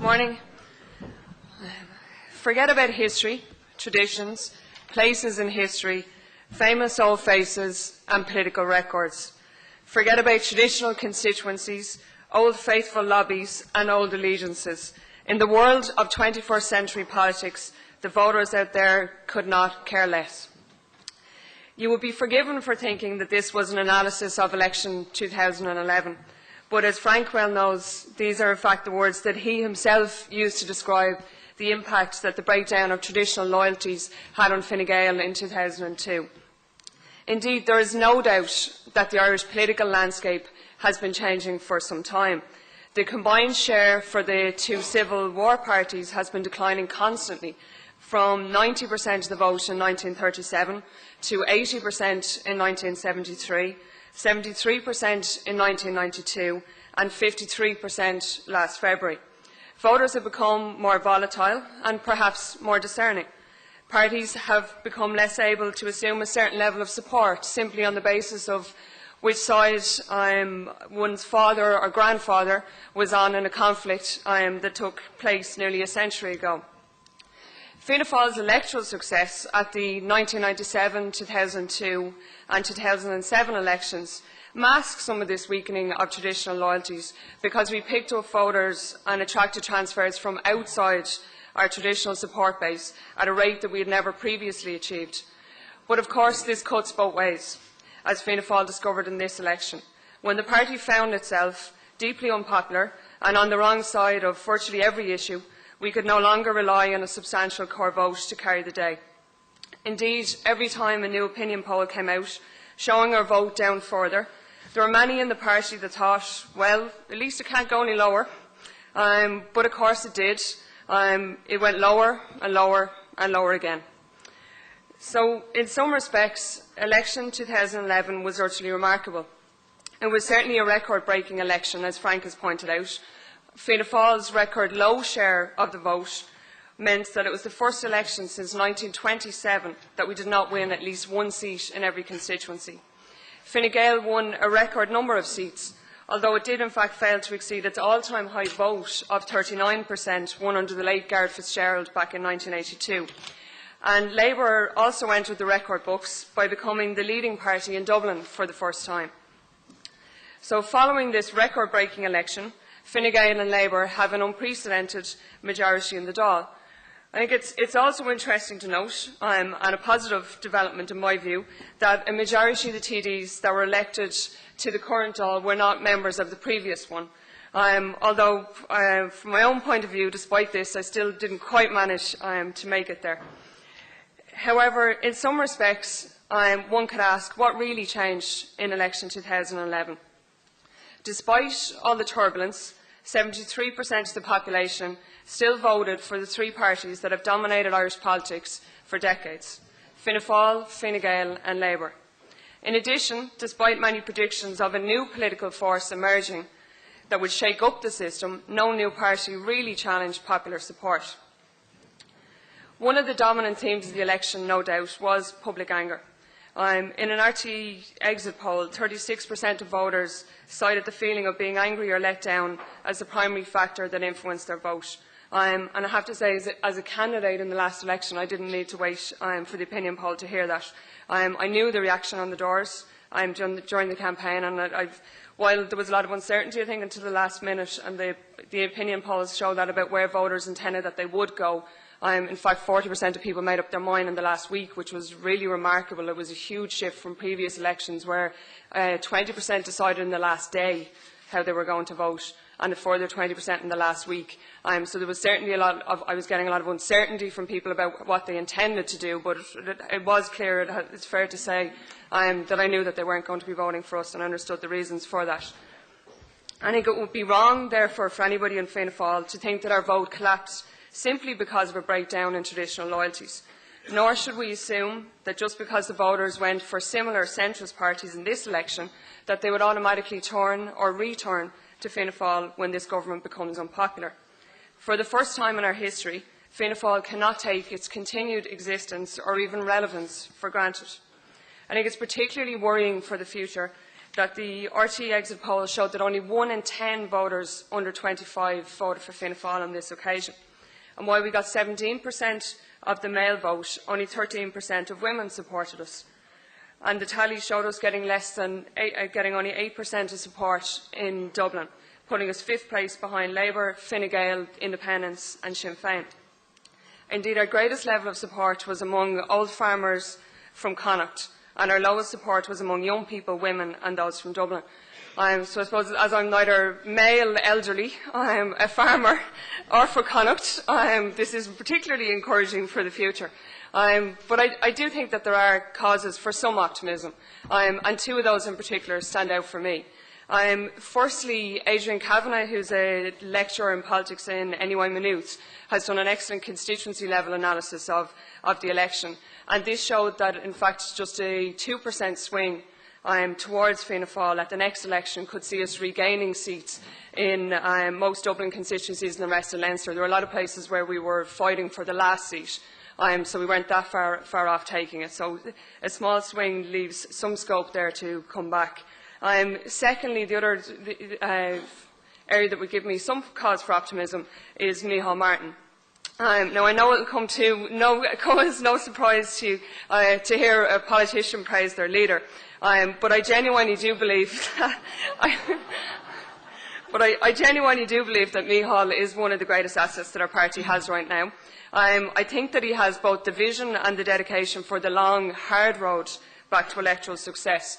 morning. Forget about history, traditions, places in history, famous old faces and political records. Forget about traditional constituencies, old faithful lobbies and old allegiances. In the world of 21st century politics, the voters out there could not care less. You would be forgiven for thinking that this was an analysis of election 2011. But as Frank well knows, these are in fact the words that he himself used to describe the impact that the breakdown of traditional loyalties had on Fine Gael in 2002. Indeed, there is no doubt that the Irish political landscape has been changing for some time. The combined share for the two civil war parties has been declining constantly, from 90% of the vote in 1937 to 80% in 1973, 73% in 1992 and 53% last February. Voters have become more volatile and perhaps more discerning. Parties have become less able to assume a certain level of support simply on the basis of which side one's father or grandfather was on in a conflict that took place nearly a century ago. Fianna Fáil's electoral success at the 1997, 2002 and 2007 elections masks some of this weakening of traditional loyalties because we picked up voters and attracted transfers from outside our traditional support base at a rate that we had never previously achieved. But of course this cuts both ways, as Fianna Fáil discovered in this election, when the party found itself deeply unpopular and on the wrong side of virtually every issue. We could no longer rely on a substantial core vote to carry the day. Indeed, every time a new opinion poll came out, showing our vote down further, there were many in the party that thought, well, at least it can't go any lower. But of course it did. It went lower and lower and lower again. So, in some respects, election 2011 was virtually remarkable. It was certainly a record-breaking election, as Frank has pointed out. Fianna Fáil's record low share of the vote meant that it was the first election since 1927 that we did not win at least one seat in every constituency. Fine Gael won a record number of seats, although it did in fact fail to exceed its all-time high vote of 39% won under the late Garret Fitzgerald back in 1982. And Labour also entered the record books by becoming the leading party in Dublin for the first time. So following this record-breaking election, Fine Gael and Labour have an unprecedented majority in the Dáil. I think it's also interesting to note, and a positive development in my view, that a majority of the TDs that were elected to the current Dáil were not members of the previous one. Although, from my own point of view, despite this, I still didn't quite manage to make it there. However, in some respects, one could ask what really changed in election 2011. Despite all the turbulence, 73% of the population still voted for the three parties that have dominated Irish politics for decades: Fianna Fáil, Fine Gael and Labour. In addition, despite many predictions of a new political force emerging that would shake up the system, no new party really challenged popular support. One of the dominant themes of the election, no doubt, was public anger. In an RT exit poll, 36% of voters cited the feeling of being angry or let down as the primary factor that influenced their vote. And I have to say, as a candidate in the last election, I didn't need to wait for the opinion poll to hear that. I knew the reaction on the doors during the campaign, and while there was a lot of uncertainty, I think, until the last minute, and the opinion polls show that about where voters intended that they would go, in fact, 40% of people made up their mind in the last week, which was really remarkable. It was a huge shift from previous elections where 20% decided in the last day how they were going to vote, and a further 20% in the last week. So there was certainly I was getting a lot of uncertainty from people about what they intended to do, but it was clear, it's fair to say, that I knew that they weren't going to be voting for us, and I understood the reasons for that. I think it would be wrong, therefore, for anybody in Fianna Fáil to think that our vote collapsed simply because of a breakdown in traditional loyalties. Nor should we assume that just because the voters went for similar centrist parties in this election, that they would automatically turn or return to Fianna Fáil when this government becomes unpopular. For the first time in our history, Fianna Fáil cannot take its continued existence or even relevance for granted. I think it's particularly worrying for the future that the RT exit poll showed that only 1 in 10 voters under 25 voted for Fianna Fáil on this occasion. And while we got 17% of the male vote, only 13% of women supported us. And the tally showed us getting only 8% of support in Dublin, putting us 5th place behind Labour, Fine Gael, Independents and Sinn Féin. Indeed, our greatest level of support was among old farmers from Connacht, and our lowest support was among young people, women and those from Dublin. So I suppose, as I'm neither male, elderly, I'm a farmer, or for Connacht, this is particularly encouraging for the future. But I do think that there are causes for some optimism, and 2 of those in particular stand out for me. Firstly, Adrian Kavanagh, who's a lecturer in politics in NUI Maynooth, has done an excellent constituency-level analysis of the election, and this showed that, in fact, just a 2% swing towards Fianna Fáil at the next election could see us regaining seats in most Dublin constituencies and the rest of Leinster. There were a lot of places where we were fighting for the last seat, so we weren't that far off taking it. So a small swing leaves some scope there to come back. Secondly, the other area that would give me some cause for optimism is Micheál Martin. Now, I know it will come as no surprise to you to hear a politician praise their leader, but I genuinely do believe I genuinely do believe that Micheál is one of the greatest assets that our party has right now. I think that he has both the vision and the dedication for the long, hard road back to electoral success.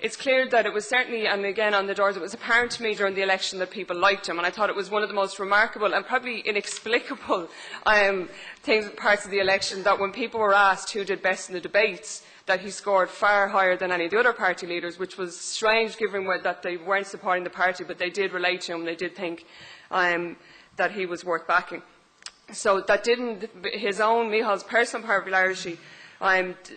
It's clear that it was certainly, and again on the doors, it was apparent to me during the election that people liked him, and I thought it was one of the most remarkable and probably inexplicable parts of the election, that when people were asked who did best in the debates, that he scored far higher than any of the other party leaders, which was strange given that they weren't supporting the party, but they did relate to him, they did think that he was worth backing. So that Micheál's personal popularity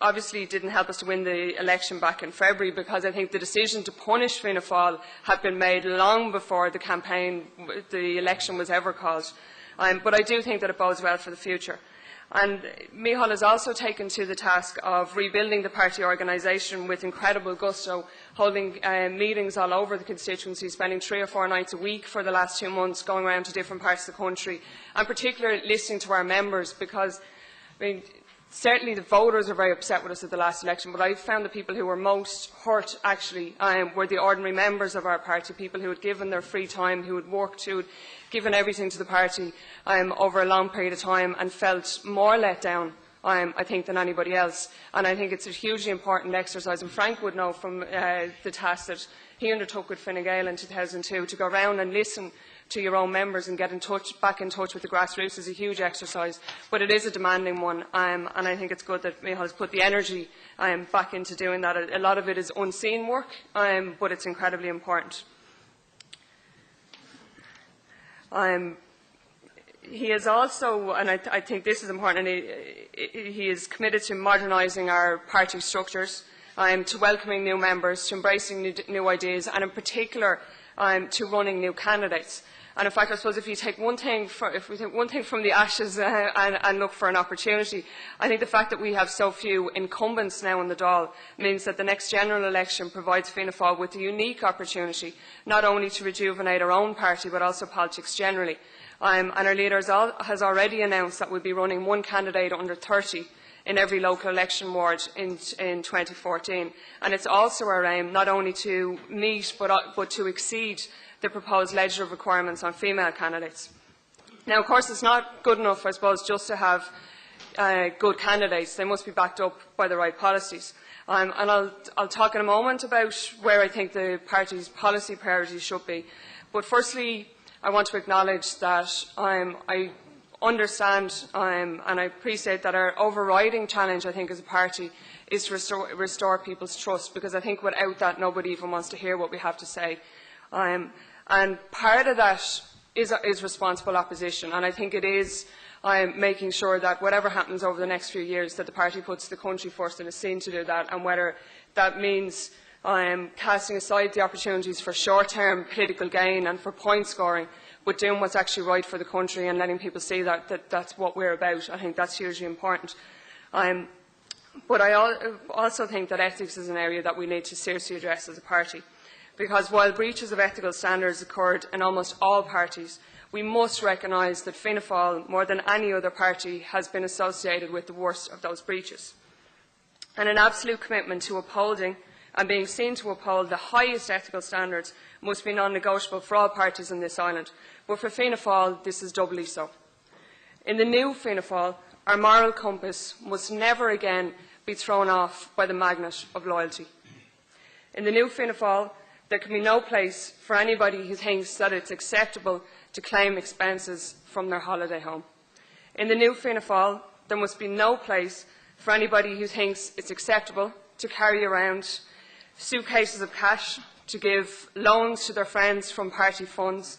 obviously didn't help us to win the election back in February, because I think the decision to punish Fianna Fáil had been made long before the election was ever called. But I do think that it bodes well for the future. And Micheál has also taken to the task of rebuilding the party organisation with incredible gusto, holding meetings all over the constituency, spending 3 or 4 nights a week for the last 2 months, going around to different parts of the country, and particularly listening to our members, because certainly the voters are very upset with us at the last election, but I found the people who were most hurt actually were the ordinary members of our party, people who had given their free time, who had worked, who had given everything to the party over a long period of time and felt more let down, I think, than anybody else. And I think it's a hugely important exercise, and Frank would know from the task that he undertook with Fine Gael in 2002, to go around and listen to your own members and get back in touch with the grassroots is a huge exercise, but it is a demanding one, and I think it's good that Micheál has put the energy back into doing that. A lot of it is unseen work, but it's incredibly important. He is also, and I think this is important, he is committed to modernising our party structures, to welcoming new members, to embracing new ideas, and in particular to running new candidates. And in fact, I suppose if we take one thing from the ashes and look for an opportunity, I think the fact that we have so few incumbents now in the Dáil means that the next general election provides Fianna Fáil with a unique opportunity, not only to rejuvenate our own party, but also politics generally. And our leader has already announced that we'll be running one candidate under 30 in every local election ward in 2014. And it's also our aim not only to meet but to exceed the proposed legislative requirements on female candidates. Now, of course, it's not good enough, I suppose, just to have good candidates. They must be backed up by the right policies. And I'll talk in a moment about where I think the party's policy priorities should be. But firstly, I want to acknowledge that I understand and I appreciate that our overriding challenge, I think, as a party is to restore people's trust, because I think without that nobody even wants to hear what we have to say. And part of that is responsible opposition, and I think it is making sure that whatever happens over the next few years, that the party puts the country first and is seen to do that, and whether that means casting aside the opportunities for short-term political gain and for point scoring, but doing what's actually right for the country and letting people see that that's what we're about. I think that's hugely important. But I also think that ethics is an area that we need to seriously address as a party, because while breaches of ethical standards occurred in almost all parties, we must recognise that Fianna Fáil, more than any other party, has been associated with the worst of those breaches. And an absolute commitment to upholding and being seen to uphold the highest ethical standards must be non-negotiable for all parties on this island. But for Fianna Fáil, this is doubly so. In the new Fianna Fáil, our moral compass must never again be thrown off by the magnet of loyalty. In the new Fianna Fáil, there can be no place for anybody who thinks that it's acceptable to claim expenses from their holiday home. In the new Fianna Fáil, there must be no place for anybody who thinks it's acceptable to carry around suitcases of cash, to give loans to their friends from party funds,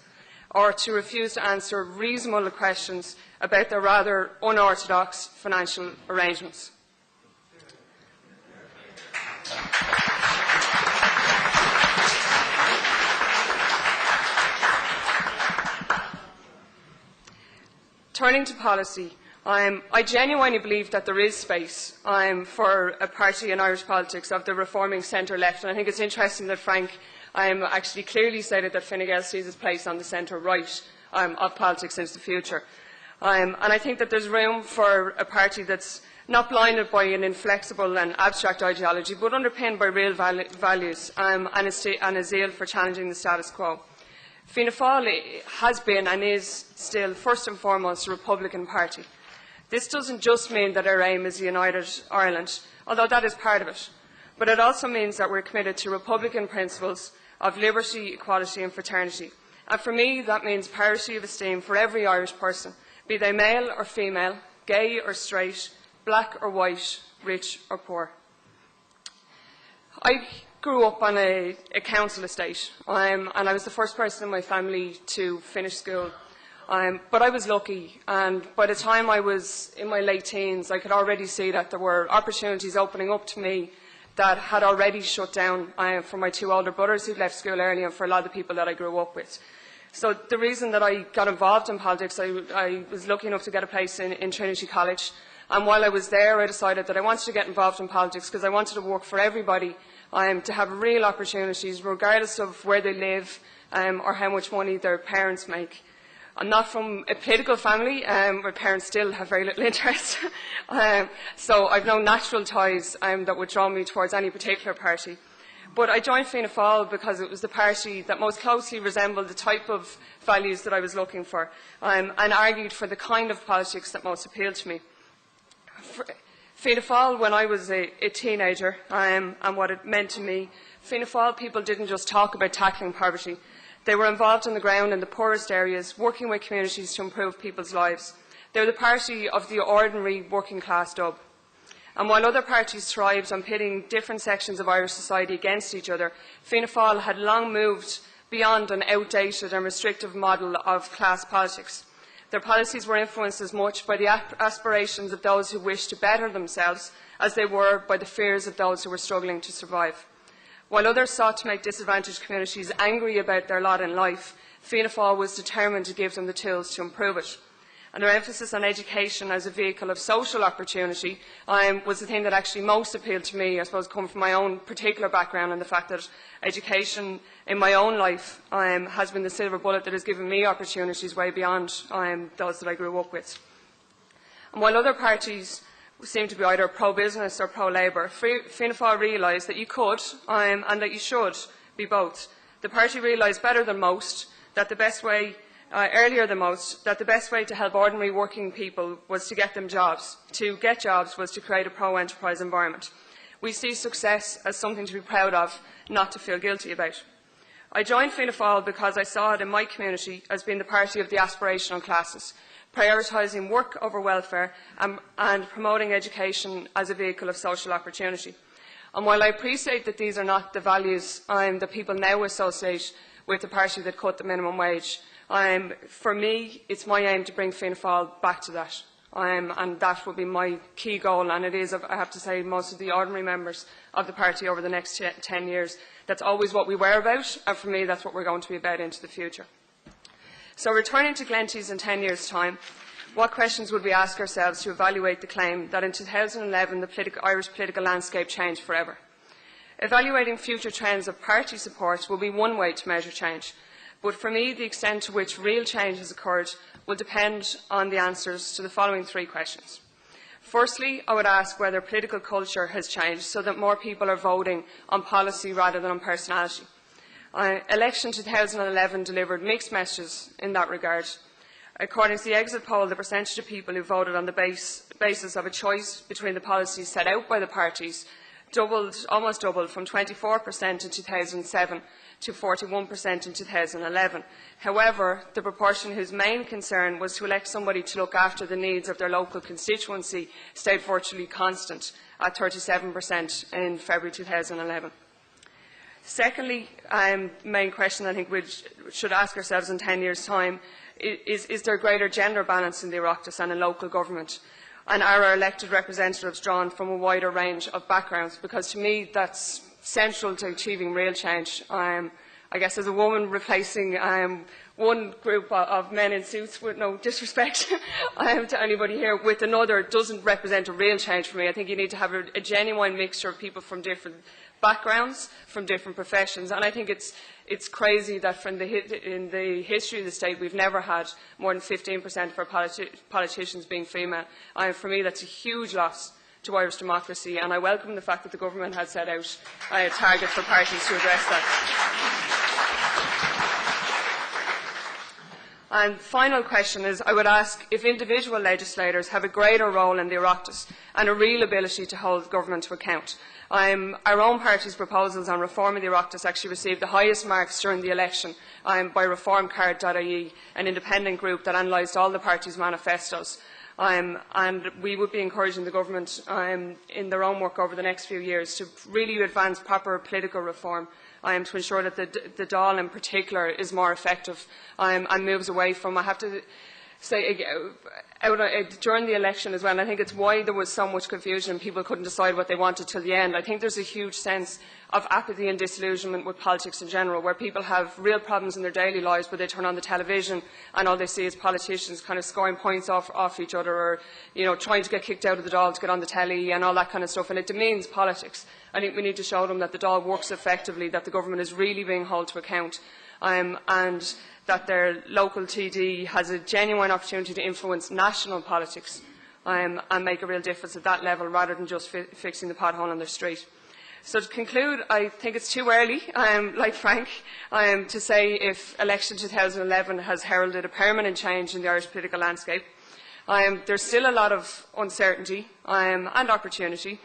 or to refuse to answer reasonable questions about their rather unorthodox financial arrangements. Turning to policy, I genuinely believe that there is space for a party in Irish politics of the reforming centre-left, and I think it's interesting that Frank actually clearly stated that Fine Gael sees its place on the centre-right of politics into the future. And I think that there's room for a party that's not blinded by an inflexible and abstract ideology, but underpinned by real values and a zeal for challenging the status quo. Fianna Fáil has been and is still first and foremost a Republican party. This doesn't just mean that our aim is a united Ireland, although that is part of it, but it also means that we're committed to Republican principles of liberty, equality and fraternity. And for me, that means parity of esteem for every Irish person, be they male or female, gay or straight, black or white, rich or poor. I grew up on a council estate, and I was the first person in my family to finish school. But I was lucky, and by the time I was in my late teens, I could already see that there were opportunities opening up to me that had already shut down for my two older brothers who'd left school early and for a lot of the people that I grew up with. So the reason that I got involved in politics, I was lucky enough to get a place in Trinity College, and while I was there I decided that I wanted to get involved in politics because I wanted to work for everybody, to have real opportunities regardless of where they live or how much money their parents make. I'm not from a political family. My parents still have very little interest. So I've no natural ties that would draw me towards any particular party. But I joined Fianna Fáil because it was the party that most closely resembled the type of values that I was looking for, and argued for the kind of politics that most appealed to me. Fianna Fáil, when I was a teenager, and what it meant to me, Fianna Fáil people didn't just talk about tackling poverty. They were involved on the ground in the poorest areas, working with communities to improve people's lives. They were the party of the ordinary working class dub. And while other parties thrived on pitting different sections of Irish society against each other, Fianna Fáil had long moved beyond an outdated and restrictive model of class politics. Their policies were influenced as much by the aspirations of those who wished to better themselves as they were by the fears of those who were struggling to survive. While others sought to make disadvantaged communities angry about their lot in life, Fianna Fáil was determined to give them the tools to improve it. And their emphasis on education as a vehicle of social opportunity was the thing that actually most appealed to me, I suppose, coming from my own particular background and the fact that education in my own life has been the silver bullet that has given me opportunities way beyond those that I grew up with. And while other parties seem to be either pro-business or pro-labour, Fianna Fáil realised that you could and that you should be both. The party realised better than most that the best way, earlier than most, that the best way to help ordinary working people was to get them jobs. To get jobs was to create a pro-enterprise environment. We see success as something to be proud of, not to feel guilty about. I joined Fianna Fáil because I saw it in my community as being the party of the aspirational classes, prioritising work over welfare and promoting education as a vehicle of social opportunity. And while I appreciate that these are not the values that people now associate with the party that cut the minimum wage, for me it's my aim to bring Fianna Fáil back to that. And that will be my key goal, and it is, I have to say, most of the ordinary members of the party over the next 10 years. That's always what we were about, and for me that's what we're going to be about into the future. So returning to Glenties in 10 years' time, What questions would we ask ourselves to evaluate the claim that in 2011 the Irish political landscape changed forever? Evaluating future trends of party support will be one way to measure change, but for me the extent to which real change has occurred will depend on the answers to the following three questions. Firstly, I would ask whether political culture has changed so that more people are voting on policy rather than on personality. Election 2011 delivered mixed messages in that regard. According to the exit poll, the percentage of people who voted on the basis of a choice between the policies set out by the parties almost doubled from 24% in 2007 to 41% in 2011. However, the proportion whose main concern was to elect somebody to look after the needs of their local constituency stayed virtually constant at 37% in February 2011. Secondly, main question I think we should ask ourselves in 10 years' time is there greater gender balance in the Oireachtas and in local government? And are our elected representatives drawn from a wider range of backgrounds? Because to me that's central to achieving real change. I guess as a woman replacing one group of men in suits, with no disrespect to anybody here, with another doesn't represent a real change for me. I think you need to have a genuine mixture of people from different backgrounds, from different professions, and I think it's crazy that in the history of the state we've never had more than 15% of our politicians being female. For me that's a huge loss to Irish democracy, and I welcome the fact that the government has set out targets for parties to address that. And final question is, I would ask if individual legislators have a greater role in the Oireachtas and a real ability to hold government to account. Our own party's proposals on reform of the Oireachtas actually received the highest marks during the election by reformcard.ie, an independent group that analysed all the parties' manifestos. And we would be encouraging the government in their own work over the next few years to really advance proper political reform to ensure that the Dáil in particular is more effective and moves away from, I have to say, during the election as well, and I think it's why there was so much confusion and people couldn't decide what they wanted till the end. I think there's a huge sense of apathy and disillusionment with politics in general, where people have real problems in their daily lives, but they turn on the television and all they see is politicians kind of scoring points off each other, or trying to get kicked out of the Dáil to get on the telly and all that kind of stuff, and it demeans politics. I think we need to show them that the Dáil works effectively, that the government is really being held to account, and that their local TD has a genuine opportunity to influence national politics and make a real difference at that level, rather than just fixing the pothole on their street. So to conclude, I think it's too early, like Frank, to say if election 2011 has heralded a permanent change in the Irish political landscape. There's still a lot of uncertainty and opportunity.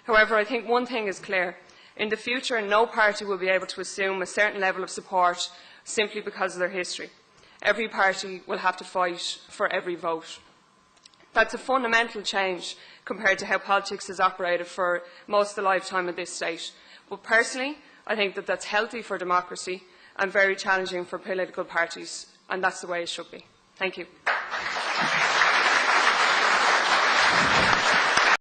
However, I think one thing is clear. In the future, no party will be able to assume a certain level of support simply because of their history. Every party will have to fight for every vote. That's a fundamental change compared to how politics has operated for most of the lifetime of this state. But personally, I think that that's healthy for democracy and very challenging for political parties, and that's the way it should be. Thank you.